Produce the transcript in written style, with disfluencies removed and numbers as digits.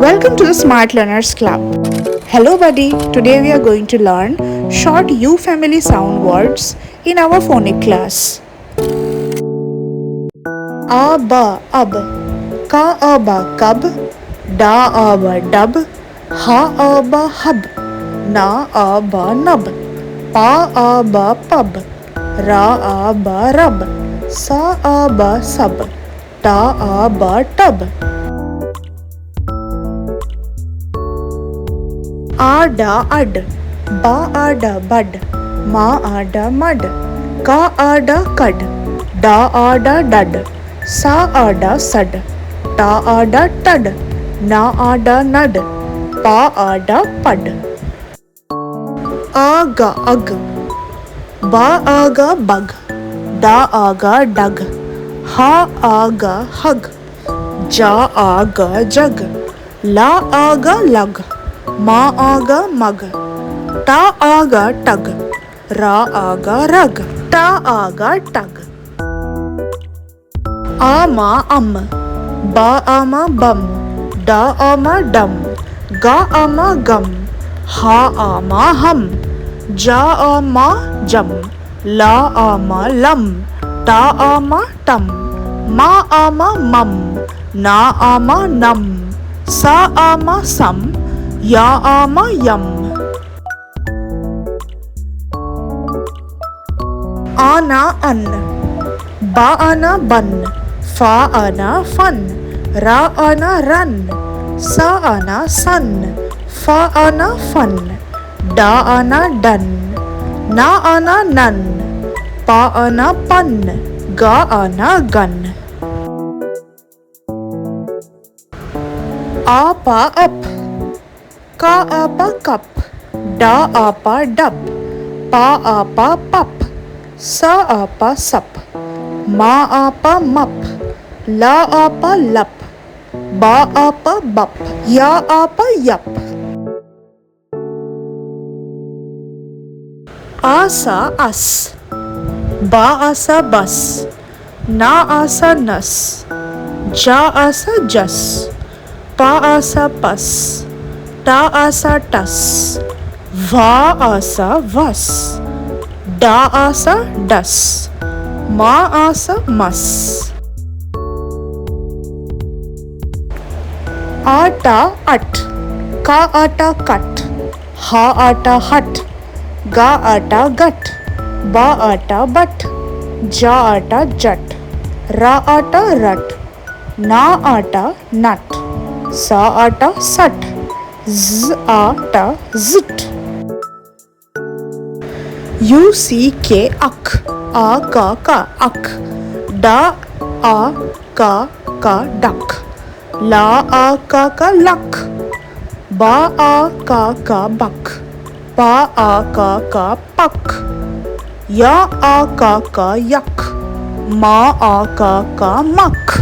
Welcome to the Smart Learners Club. Hello, buddy. Today we are going to learn short U family sound words in our phonic class. A ba ab, ka a ba kab, da a ba dab, ha a ba hub, na a ba nub, pa a ba pub, ra a ba rub, sa a ba sub, ta a ba tub. Ada ad, ba ada bud, ma ada mud, ka ada cud, da ada dud, sa ada sud, ta ada tud, na ada nud, pa ada pud. Aga ug, ba aga bug, da aga dug, ha aga hug, ja aga jug, la aga lug, ma aga mug, ta aga tug, ra aga rug, ta aga tug. Ama ba ama bum, da ama dum, ga ama gum, ha ama hum, ja ama jum, la ama lum, ta ama tum, ma ama mum, na ama num, sa ama sum, ya ama yum. Ana an, ba ana bun, fa ana fun, ra ana run, sa ana sun, fa ana fun, da ana done, na ana nun, pa ana pun, ga ana gun. Apa up, ka apa cup, da apa dup, pa apa pup, sa apa sup, ma apa mup, la apa lup, ba apa bup, ya apa yup. Asa us, ba asa bus, na asa nus, ja asa jus, pa asa pus, ta asa tus, va asa vas, da asa dus, ma asa mus. Ata at, ka ata cut, ha ata hut, ga ata gut, ba ata but, ja ata jut, ra ata rut, na ata nut, sa ata sut, z ata zit. Uck a ka uck, da a ka duck, la a ka luck, ba a ka buck, pa a ka puck, ya a ka yuck, ma a ka muck.